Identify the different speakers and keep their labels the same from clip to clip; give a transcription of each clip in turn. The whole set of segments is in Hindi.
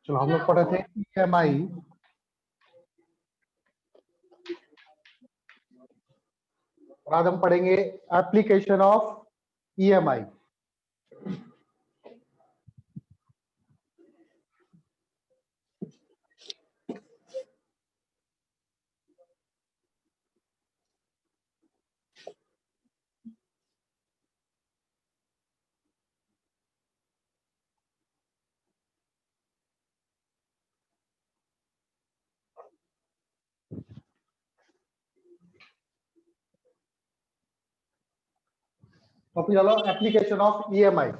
Speaker 1: चलो हम लोग पढ़े थे ईएमआई। और आज हम पढ़ेंगे एप्लीकेशन ऑफ ईएमआई। तो चलो एप्लीकेशन ऑफ ईएमआई।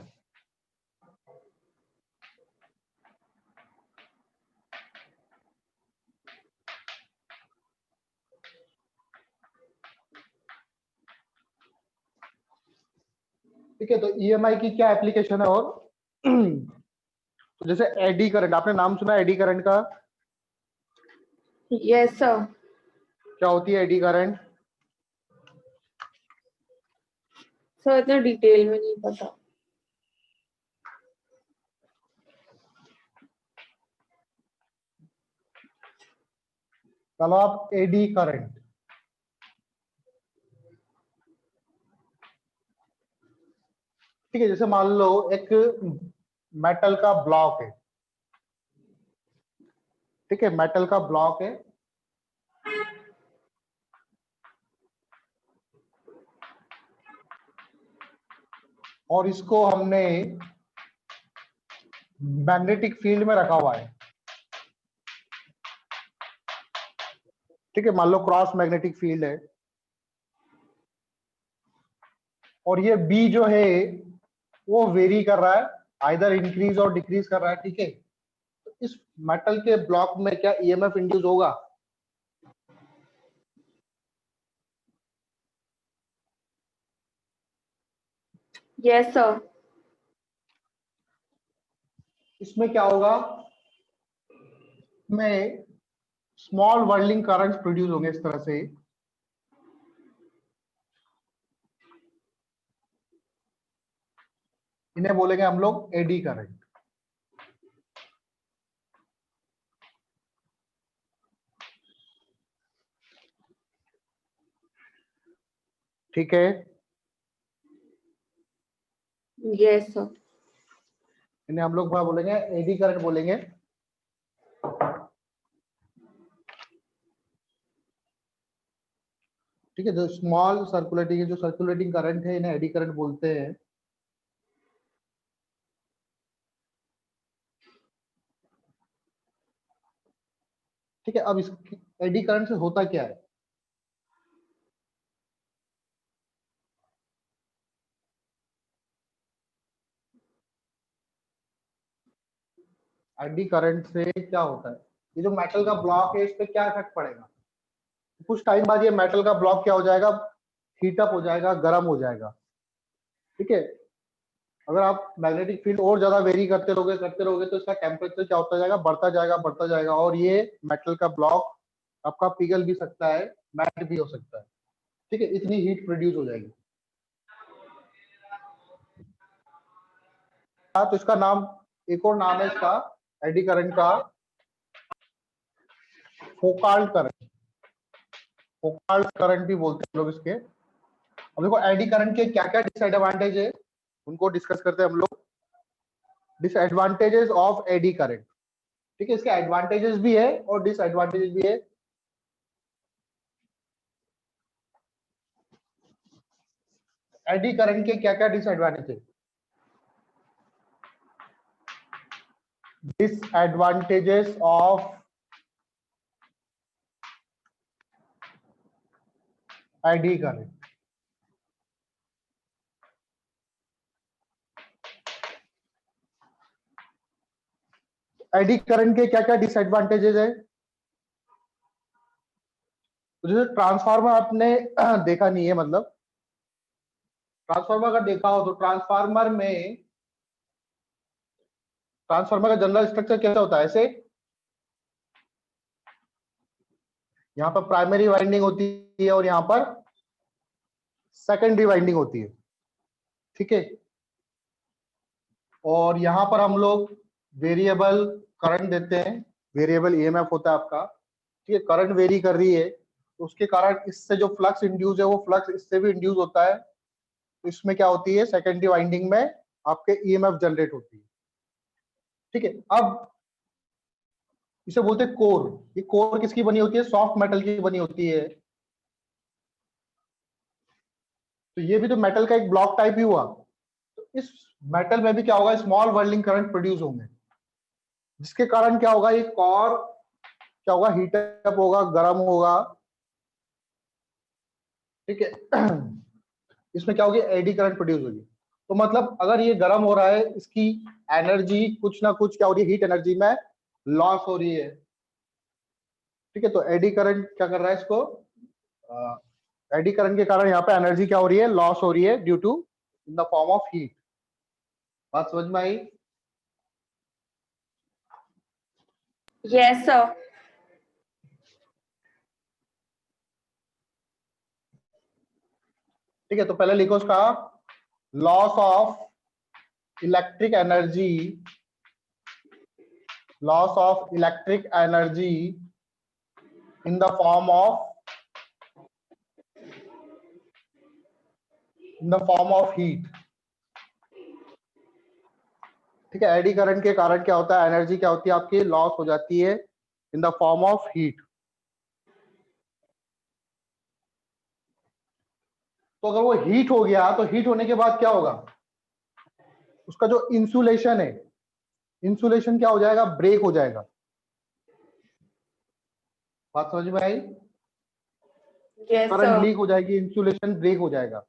Speaker 1: ठीक है, तो ईएमआई की क्या एप्लीकेशन है? और तो जैसे एडी करंट, आपने नाम सुना एडी करंट का?
Speaker 2: Yes sir.
Speaker 1: क्या होती है एडी करंट?
Speaker 2: सर इतना डिटेल में नहीं पता।
Speaker 1: चलो आप एडी करंट, ठीक है, जैसे मान लो एक मेटल का ब्लॉक है। ठीक है, मेटल का ब्लॉक है और इसको हमने मैग्नेटिक फील्ड में रखा हुआ है। ठीक है, मान लो क्रॉस मैग्नेटिक फील्ड है और ये बी जो है वो वेरी कर रहा है, आइदर इंक्रीज और डिक्रीज कर रहा है। ठीक है, तो इस मेटल के ब्लॉक में क्या ईएमएफ इंड्यूस होगा?
Speaker 2: Yes sir.
Speaker 1: इसमें क्या होगा? में स्मॉल वर्लिंग करंट्स प्रोड्यूस होंगे इस तरह से। इन्हें बोलेंगे हम लोग एडी करंट। ठीक है,
Speaker 2: यस सर।
Speaker 1: इन्हें हम लोग क्या बोलेंगे? एडी करंट बोलेंगे। ठीक है, जो स्मॉल सर्कुलेटिंग, जो सर्कुलेटिंग करंट है, इन्हें एडी करंट बोलते हैं। ठीक है, अब इस एडी करंट से होता क्या है? एडी करंट से क्या होता है? ये जो मेटल का ब्लॉक है इस पे क्या इफेक्ट पड़ेगा? कुछ टाइम बाद ये मेटल का ब्लॉक क्या हो जाएगा? हीट अप हो जाएगा, गर्म हो जाएगा। ठीक है, अगर आप मैग्नेटिक फील्ड और ज्यादा वेरी करते रहोगे तो इसका टेम्परेचर क्या होता जाएगा? बढ़ता जाएगा और ये मेटल का ब्लॉक आपका पिघल भी सकता है, मैट भी हो सकता है। ठीक है, इतनी हीट प्रोड्यूस हो जाएगी। हाँ, तो इसका नाम, एक और नाम है इसका एडी करंट का, फोकाल्ट करंट। फोकाल्ट करंट भी बोलते हैं लोग इसके। अब देखो एडी करंट के क्या क्या डिसएडवांटेज है, उनको डिस्कस करते हैं हम लोग। Disadvantages of eddy current. ठीक है, इसके एडवांटेजेस भी है और डिसएडवांटेजेस भी है। एडी करंट के क्या क्या डिसएडवांटेज है? Disadvantages of eddy current. Eddy current के क्या क्या डिसएडवांटेजेस है? तो जैसे ट्रांसफार्मर आपने देखा नहीं है, मतलब ट्रांसफार्मर अगर देखा हो तो ट्रांसफार्मर का जनरल स्ट्रक्चर कैसा होता है? ऐसे यहाँ पर प्राइमरी वाइंडिंग होती है और यहाँ पर सेकेंडरी वाइंडिंग होती है। ठीक है, और यहाँ पर हम लोग वेरिएबल करंट देते हैं, वेरिएबल ईएमएफ होता है आपका, ठीक है, करंट वेरी कर रही है तो उसके कारण इससे जो फ्लक्स इंड्यूस है वो फ्लक्स इससे भी इंड्यूस होता है, तो इसमें क्या होती है, सेकेंडरी वाइंडिंग में आपके ईएमएफ जनरेट होती है, ठीक है। अब इसे बोलते हैं कोर। ये कोर किसकी बनी होती है, सॉफ्ट मेटल की बनी होती है। तो ये भी तो मेटल का एक ब्लॉक टाइप ही हुआ। तो इस मेटल में भी क्या होगा, स्मॉल वर्लिंग करंट प्रोड्यूस होंगे, जिसके कारण क्या होगा, ये कोर क्या होगा, हीटअप होगा, गर्म होगा, ठीक है। इसमें क्या होगी, एडी करंट प्रोड्यूस होगी। तो मतलब अगर ये गर्म हो रहा है, इसकी एनर्जी कुछ ना कुछ क्या हो रही है, हीट एनर्जी में लॉस हो रही है, ठीक है। तो एडी करंट क्या कर रहा है इसको, एडी करंट के कारण यहाँ पे एनर्जी क्या हो रही है, लॉस हो रही है due to in the form of heat. बात समझ में आई?
Speaker 2: Yes, sir.
Speaker 1: ठीक है, तो पहले लिखो उसका loss of electric energy, loss of electric energy in the form of heat, ठीक है। एडी करंट के कारण क्या होता है, एनर्जी क्या होती है आपकी, लॉस हो जाती है इन द फॉर्म ऑफ हीट। तो अगर वो हीट हो गया तो हीट होने के बाद क्या होगा, उसका जो इंसुलेशन है, इंसुलेशन क्या हो जाएगा, ब्रेक हो जाएगा। बात समझ में आई?
Speaker 2: Yes,
Speaker 1: current
Speaker 2: sir.
Speaker 1: लीक हो जाएगी, इंसुलेशन ब्रेक हो जाएगा,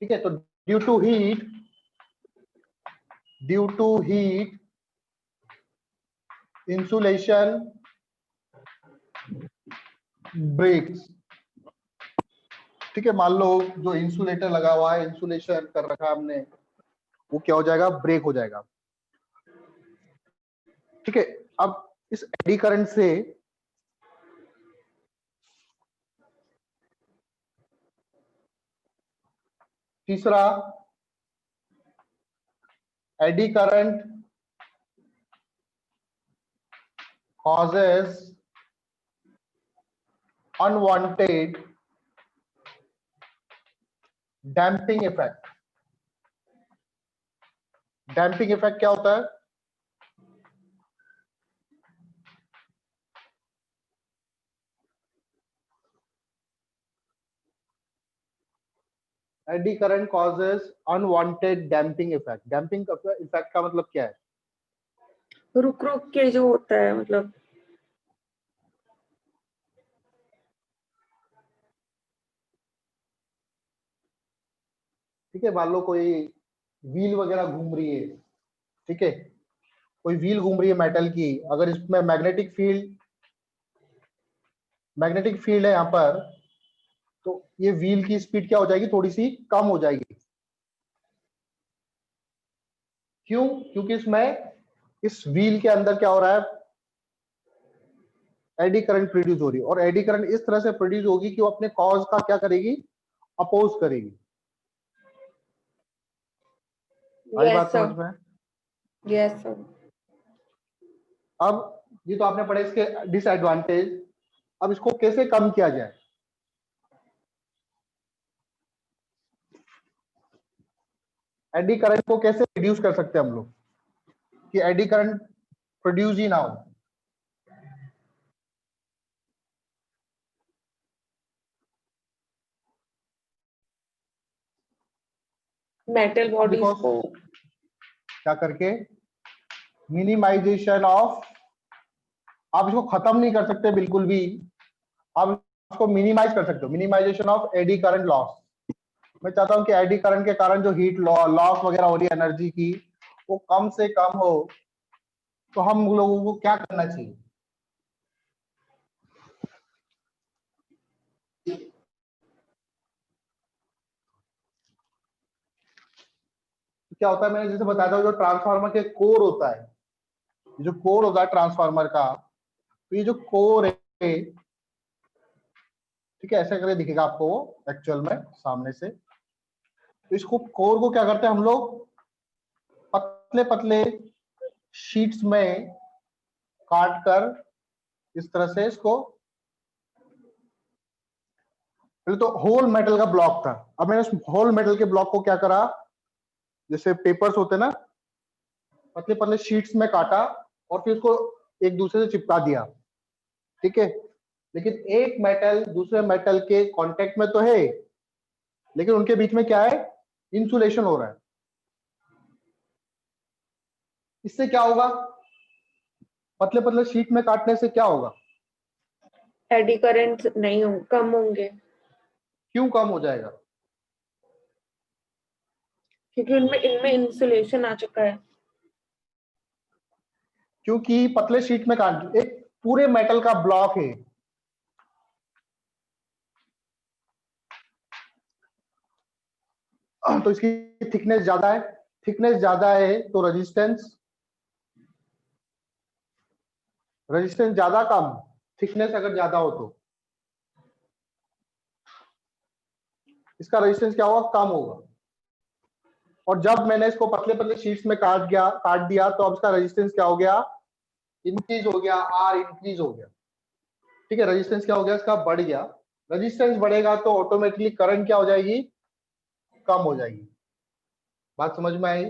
Speaker 1: ठीक है। तो due to heat insulation breaks, ठीक है। मान लो जो इंसुलेटर लगा हुआ है, इंसुलेशन कर रखा है हमने, वो क्या हो जाएगा, ब्रेक हो जाएगा, ठीक है। अब इस एडी करंट से तीसरा, eddy current causes unwanted damping effect. Damping effect क्या होता है, eddy current causes unwanted damping effect. Damping effect का मतलब क्या है,
Speaker 2: रुक रुक के जो होता है, मतलब
Speaker 1: ठीक है। मान लो कोई व्हील वगैरह घूम रही है, ठीक है, कोई व्हील घूम रही है मेटल की, अगर इसमें मैग्नेटिक फील्ड है यहाँ पर, तो ये व्हील की स्पीड क्या हो जाएगी, थोड़ी सी कम हो जाएगी। क्यों? क्योंकि इसमें इस व्हील के अंदर क्या हो रहा है, एडी करंट प्रोड्यूस हो रही है, और एडी करंट इस तरह से प्रोड्यूस होगी कि वो अपने कॉज का क्या करेगी, अपोज करेगी। आई
Speaker 2: yes,
Speaker 1: बात
Speaker 2: sir.
Speaker 1: समझ में?
Speaker 2: Yes, sir.
Speaker 1: अब ये तो आपने पढ़े इसके डिसएडवांटेज, अब इसको कैसे कम किया जाए। एडी करंट को कैसे रिड्यूस कर सकते हैं हम लोग कि एडी करंट प्रोड्यूस ही ना हो।
Speaker 2: मेटल
Speaker 1: अब
Speaker 2: बॉडीज
Speaker 1: देखो
Speaker 2: को
Speaker 1: क्या करके, मिनिमाइजेशन ऑफ, आप इसको खत्म नहीं कर सकते बिल्कुल भी, आप इसको मिनिमाइज कर सकते हो, minimisation of eddy current loss. मैं चाहता हूं कि एडी करंट के कारण जो हीट लॉस वगैरह हो रही है एनर्जी की, वो कम से कम हो। तो हम लोगों को क्या करना चाहिए, क्या होता है, मैंने जैसे बताया था, जो ट्रांसफार्मर के कोर होता है, जो कोर होता है ट्रांसफार्मर का, तो ये जो कोर है, ठीक है, ऐसे करके दिखेगा आपको वो एक्चुअल में सामने से। तो इसको कोर को क्या करते हैं हम लोग, पतले पतले शीट्स में काट कर इस तरह से इसको, पहले तो होल मेटल का ब्लॉक था, अब मैंने उस होल मेटल के ब्लॉक को क्या करा, जैसे पेपर्स होते ना, पतले पतले शीट्स में काटा और फिर उसको एक दूसरे से चिपका दिया, ठीक है। लेकिन एक मेटल दूसरे मेटल के कांटेक्ट में तो है, लेकिन उनके बीच में क्या है, इंसुलेशन हो रहा है। इससे क्या होगा, पतले पतले शीट में काटने से क्या होगा,
Speaker 2: एडी करंट नहीं हो, कम होंगे,
Speaker 1: क्यों कम हो जाएगा,
Speaker 2: क्योंकि उनमें इनमें इंसुलेशन आ चुका है।
Speaker 1: क्योंकि पतले शीट में काट, एक पूरे मेटल का ब्लॉक है, तो इसकी थिकनेस ज्यादा है, थिकनेस ज्यादा है तो रेजिस्टेंस ज्यादा, कम थिकनेस अगर ज्यादा हो तो इसका रेजिस्टेंस क्या होगा, कम होगा। और जब मैंने इसको पतले पतले शीट्स में काट दिया तो अब इसका रेजिस्टेंस क्या हो गया, इंक्रीज हो गया, आर इंक्रीज हो गया, ठीक है। रेजिस्टेंस क्या हो गया, इसका बढ़ गया। रेजिस्टेंस बढ़ेगा तो ऑटोमेटिकली करंट क्या हो जाएगी, कम हो जाएगी। बात समझ में आई,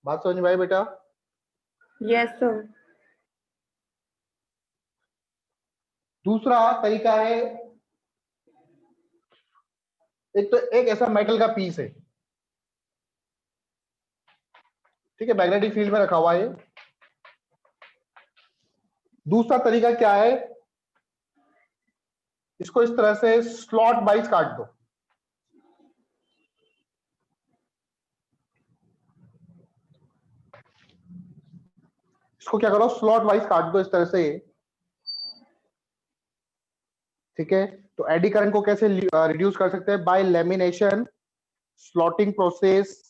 Speaker 1: बात समझ में आई बेटा।
Speaker 2: Yes sir.
Speaker 1: दूसरा तरीका है, एक तो एक ऐसा मेटल का पीस है, ठीक है, मैग्नेटिक फील्ड में रखा हुआ है। दूसरा तरीका क्या है, इसको इस तरह से स्लॉट वाइज काट दो, इसको क्या करो, स्लॉट वाइज काट दो इस तरह से, ठीक है। तो एडी करंट को कैसे रिड्यूस कर सकते हैं, बाय लेमिनेशन, स्लॉटिंग प्रोसेस,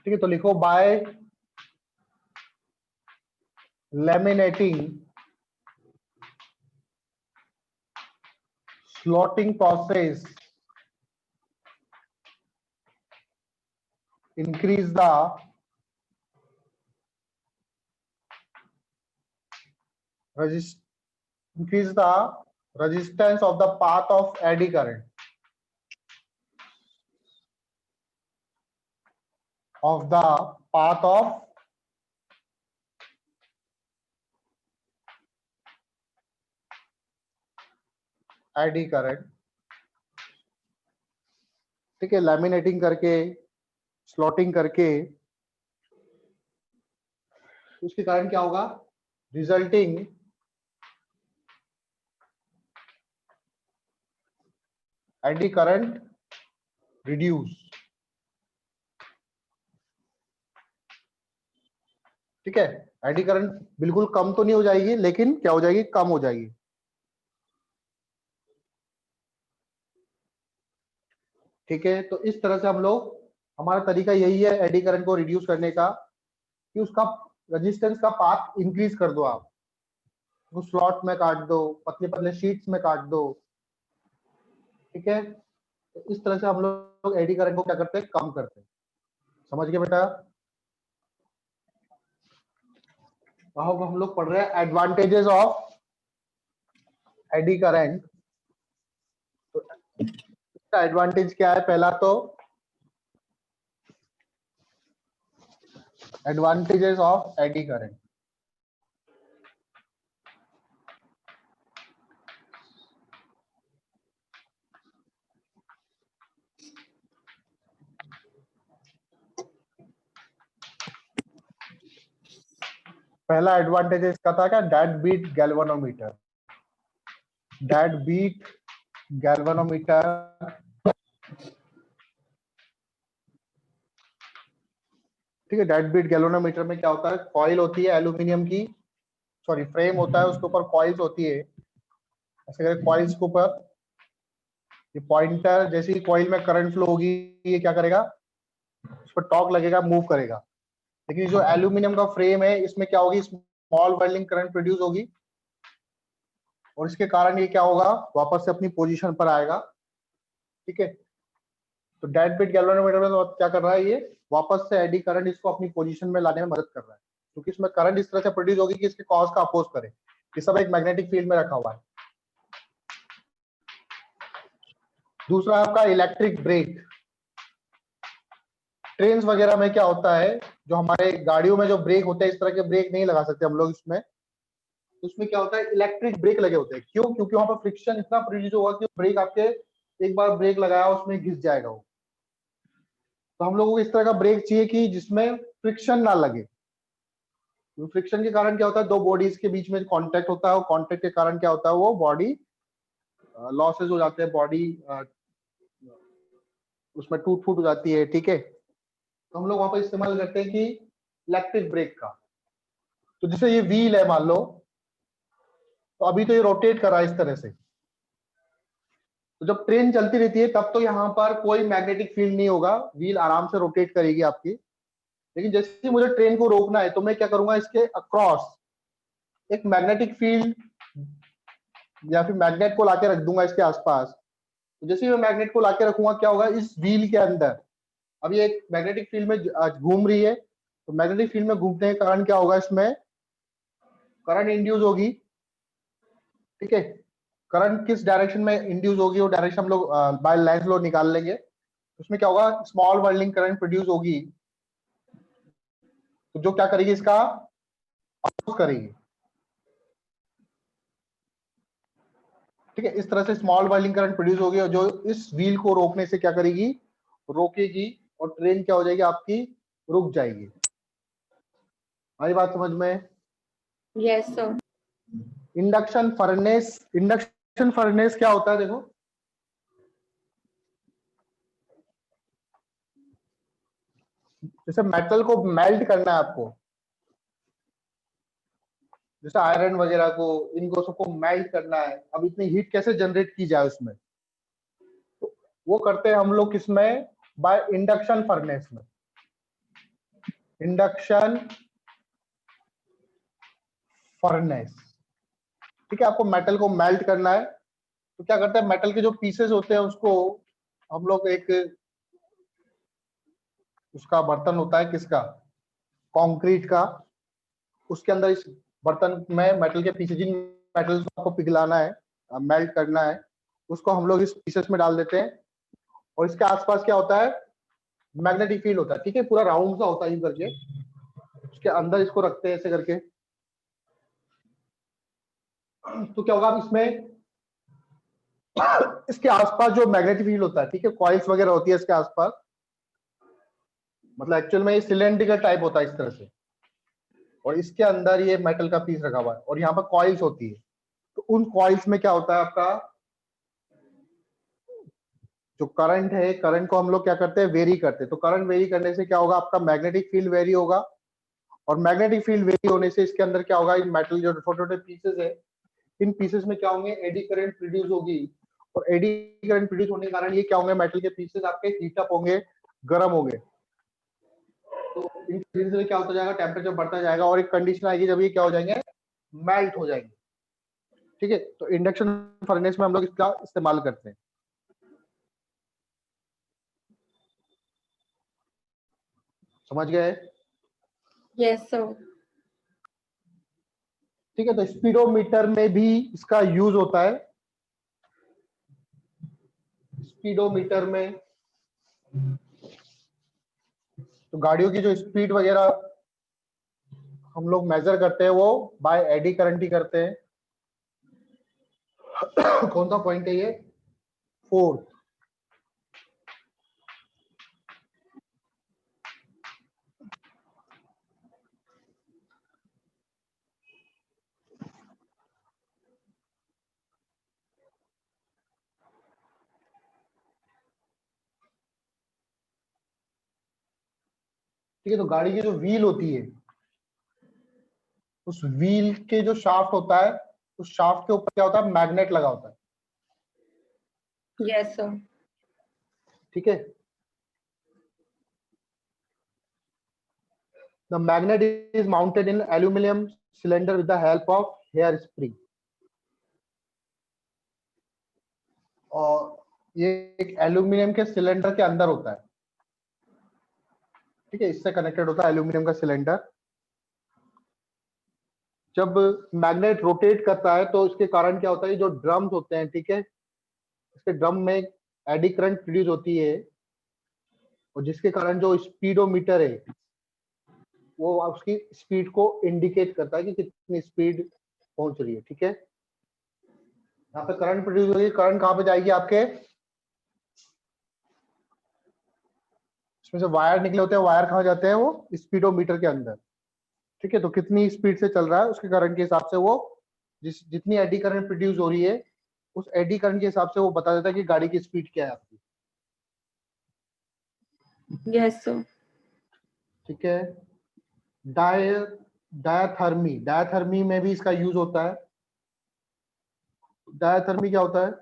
Speaker 1: ठीक है। तो लिखो by laminating, slotting process increase the increase the resistance of the path of eddy current, of the path of eddy current, ठीक है। लैमिनेटिंग करके, स्लॉटिंग करके, उसके कारण क्या होगा, रिजल्टिंग एडी करंट रिड्यूस, ठीक है। एडी करंट बिल्कुल कम तो नहीं हो जाएगी, लेकिन क्या हो जाएगी, कम हो जाएगी, ठीक है। तो इस तरह से हम लोग, हमारा तरीका यही है एडी करंट को रिड्यूस करने का, कि उसका रेजिस्टेंस का पाथ इंक्रीज कर दो, आप वो स्लॉट में काट दो, पतले पतले शीट्स में काट दो, ठीक है। तो इस तरह से हम लोग एडी करंट को क्या करते हैं, कम करते हैं। समझ गए बेटा। अब हम लोग पढ़ रहे हैं एडवांटेजेस ऑफ एडी करंट। तो इसका एडवांटेज क्या है, पहला तो एडवांटेजेस ऑफ एडी करंट, पहला एडवांटेज इसका था क्या, dead beat galvanometer, dead beat galvanometer, ठीक है। डेड बीट गैल्वेनोमीटर में क्या होता है, कॉइल होती है एल्यूमिनियम की, सॉरी फ्रेम होता है, उसके ऊपर कॉइल्स होती है, ऐसे करके कॉइल्स के ऊपर ये पॉइंटर जैसे ही कॉइल में करंट फ्लो होगी ये क्या करेगा, उस पर टॉर्क लगेगा, मूव करेगा। लेकिन जो एल्यूमिनियम का फ्रेम है इसमें क्या होगी, स्मॉल वाइंडिंग करंट प्रोड्यूस होगी और इसके कारण ये क्या होगा, वापस से अपनी पोजीशन पर आएगा। ठीक है, तो डेड बिट गैल्वेनोमीटर में तो क्या कर रहा है, ये वापस से एडी करंट इसको अपनी पोजीशन में लाने में मदद कर रहा है, क्योंकि इसमें करंट इस तरह से प्रोड्यूस होगी कि इसके कॉज का अपोज करे। ये सब एक मैग्नेटिक फील्ड में रखा हुआ है। दूसरा आपका इलेक्ट्रिक ब्रेक। ट्रेन वगैरह में क्या होता है, जो हमारे गाड़ियों में जो ब्रेक होते हैं, इस तरह के ब्रेक नहीं लगा सकते हम लोग इसमें। उसमें क्या होता है, इलेक्ट्रिक ब्रेक लगे होते हैं। क्यों? क्योंकि वहां पर फ्रिक्शन इतना प्रोड्यूस होगा कि ब्रेक आपके, एक बार ब्रेक लगाया उसमें घिस जाएगा वो। तो हम लोगों को इस तरह का ब्रेक चाहिए कि जिसमें फ्रिक्शन ना लगे। फ्रिक्शन के कारण क्या होता है, दो बॉडीज के बीच में कांटेक्ट होता है और कांटेक्ट के कारण क्या होता है, वो बॉडी लॉसेज हो जाते हैं, बॉडी उसमें टूट फूट हो जाती है। ठीक है, तो हम लोग वहां पर इस्तेमाल करते हैं कि इलेक्ट्रिक ब्रेक का। तो जैसे ये व्हील है मान लो, तो अभी तो ये रोटेट कर रहा है इस तरह से, तो जब ट्रेन चलती रहती है तब तो यहाँ पर कोई मैग्नेटिक फील्ड नहीं होगा, व्हील आराम से रोटेट करेगी आपकी। लेकिन जैसे ही मुझे ट्रेन को रोकना है तो मैं क्या करूंगा, इसके अक्रॉस एक मैग्नेटिक फील्ड या फिर मैग्नेट को लाके रख दूंगा इसके आसपास। तो जैसे ही मैं मैग्नेट को लाके रखूंगा, क्या होगा, इस व्हील के अंदर अब ये एक मैग्नेटिक फील्ड में घूम रही है, तो मैग्नेटिक फील्ड में घूमने के कारण क्या होगा, इसमें करंट इंड्यूस होगी। ठीक है, करंट किस डायरेक्शन में इंड्यूस होगी वो डायरेक्शन हम लोग बाय लाइन्स लॉ निकाल लेंगे। उसमें क्या होगा, स्मॉल वाइंडिंग करंट प्रोड्यूस होगी, तो जो क्या करेगी, इसका अपोज करेगी। ठीक है, इस तरह से स्मॉल वाइंडिंग करंट प्रोड्यूस होगी और जो इस व्हील को रोकने से क्या करेगी, रोकेगी, और ट्रेन क्या हो जाएगी आपकी, रुक जाएगी। हमारी बात समझ में?
Speaker 2: Yes sir.
Speaker 1: Induction furnace. Induction furnace क्या होता है, देखो जैसे मेटल को मेल्ट करना है आपको, जैसे आयरन वगैरह को, इनको सबको मेल्ट करना है। अब इतनी हीट कैसे जनरेट की जाए उसमें, तो वो करते हैं हम लोग किसमें, बाय इंडक्शन फर्नेस में। Induction furnace. ठीक है, आपको मेटल को मेल्ट करना है, तो क्या करते हैं, मेटल के जो पीसेस होते हैं उसको हम लोग एक, उसका बर्तन होता है किसका, कंक्रीट का, उसके अंदर इस बर्तन में मेटल के पीसेस, जिन मेटल्स को आपको पिघलाना है, मेल्ट करना है, उसको हम लोग इस पीसेस में डाल देते हैं। और इसके आसपास क्या होता है, मैग्नेटिक फील्ड होता है। ठीक है, पूरा राउंड सा होता है यूं करके, उसके अंदर इसको रखते हैं ऐसे करके। तो क्या होगा, अब इसमें इसके आसपास जो मैग्नेटिक फील्ड होता है, ठीक है, कॉइल्स वगैरह होती है इसके आसपास, मतलब एक्चुअल में ये सिलेंड्रिकल टाइप होता है इस तरह से, और इसके अंदर ये मेटल का पीस रखा हुआ है और यहाँ पर कॉइल्स होती है। तो उन कॉइल्स में क्या होता है, आपका जो करंट है, करंट को हम लोग क्या करते हैं, वेरी करते हैं। तो करंट वेरी करने से क्या होगा, आपका मैग्नेटिक फील्ड वेरी होगा, और मैग्नेटिक फील्ड वेरी होने से इसके अंदर क्या होगा, इन मेटल जो छोटे छोटे पीसेस है, इन पीसेस में क्या होंगे, एडी करंट प्रोड्यूस होगी, और एडी करंट प्रोड्यूस होने के कारण ये क्या होंगे, मेटल के पीसेस आपके हीट अप होंगे, गर्म होंगे। तो इन धीरे धीरे क्या होता जाएगा, टेम्परेचर बढ़ता जाएगा और एक कंडीशन आएगी जब ये क्या हो जाएंगे, मेल्ट हो जाएंगे। ठीक है, तो इंडक्शन फर्नेस में हम लोग इसका इस्तेमाल करते हैं। समझ गए?
Speaker 2: Yes sir.
Speaker 1: ठीक है, तो स्पीडोमीटर में भी इसका यूज होता है। स्पीडोमीटर में तो गाड़ियों की जो स्पीड वगैरह हम लोग मेजर करते हैं वो बाय एडी करंट ही करते हैं। कौन सा पॉइंट है ये, 4। ठीक है, तो गाड़ी की जो व्हील होती है, उस व्हील के जो शाफ्ट होता है, उस शाफ्ट के ऊपर क्या होता है, मैग्नेट लगा होता है।
Speaker 2: Yes, sir.
Speaker 1: ठीक है। The magnet is mounted in aluminium cylinder with the help of hair spring. और ये एक एल्यूमिनियम के सिलेंडर के अंदर होता है, ठीक है, इससे कनेक्टेड होता है एल्यूमिनियम का सिलेंडर। जब मैग्नेट रोटेट करता है तो इसके कारण क्या होता है, जो ड्रम्स होते हैं, ठीक है, इसके ड्रम में एडी करंट प्रोड्यूस होती है, और जिसके कारण जो स्पीडोमीटर है वो उसकी स्पीड को इंडिकेट करता है कि कितनी स्पीड पहुंच रही है, ठीक है। यहाँ पे करंट प्रोड्यूस होगी, करंट कहाँ पे जाएगी आपके, इसमें से वायर निकले होते हैं, वायर कहाँ जाते हैं, वो स्पीडोमीटर के अंदर, ठीक है। तो कितनी स्पीड से चल रहा है उसके करंट के हिसाब से वो जितनी एडी करंट प्रोड्यूस हो रही है उस एडी करंट के हिसाब से वो बता देता है कि गाड़ी की स्पीड क्या है आपकी।
Speaker 2: Yes, sir.
Speaker 1: ठीक है। डाय डायाथर्मी, डायाथर्मी में भी इसका यूज होता है। डायाथर्मी क्या होता है,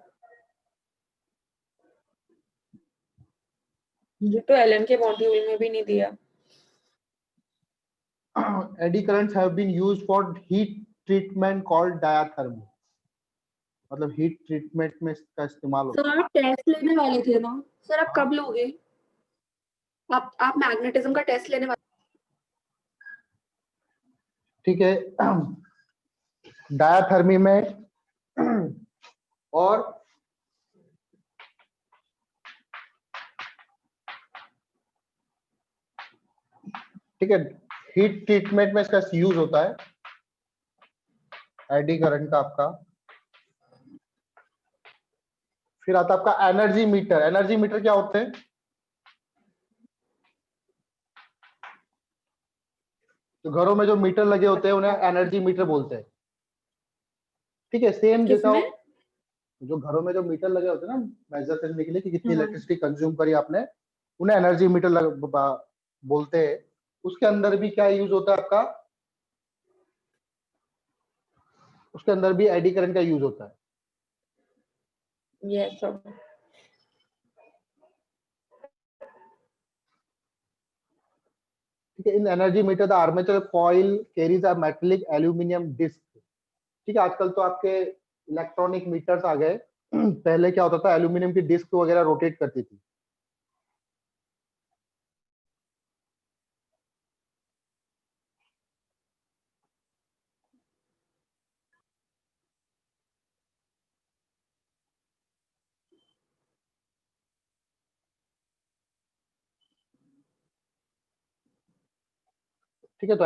Speaker 2: ये तो एलन के मॉड्यूल में भी नहीं दिया।
Speaker 1: Eddy currents have been used for heat treatment called diathermy, मतलब हीट ट्रीटमेंट में इसका इस्तेमाल होता
Speaker 2: सर आप टेस्ट लेने वाले थे ना सर, आप
Speaker 1: है।
Speaker 2: कब लोगे? आप मैग्नेटिज्म का टेस्ट लेने वाले?
Speaker 1: ठीक है। डायाथर्मी में और ठीक है, हीट ट्रीटमेंट में इसका यूज होता है एडी करंट का आपका। फिर आता है आपका एनर्जी मीटर। एनर्जी मीटर क्या होते हैं, तो घरों में जो मीटर लगे होते हैं उन्हें एनर्जी मीटर बोलते हैं, ठीक है। सेम जैसा
Speaker 2: किसमें?
Speaker 1: जो घरों में जो मीटर लगे होते हैं ना मेजर करने के लिए कि कितनी
Speaker 2: हाँ।
Speaker 1: इलेक्ट्रिसिटी कंज्यूम करी आपने, उन्हें एनर्जी मीटर बोलते हैं। उसके अंदर भी क्या यूज होता है आपका, उसके अंदर भी एडी करंट का यूज होता है।
Speaker 2: Yes sir.
Speaker 1: ठीक है। In energy meter the armature coil carries a metallic aluminium disc. ठीक है, आजकल तो आपके इलेक्ट्रॉनिक मीटर्स आ गए। पहले क्या होता था, एल्यूमिनियम की डिस्क वगैरह रोटेट करती थी। ठीक है, तो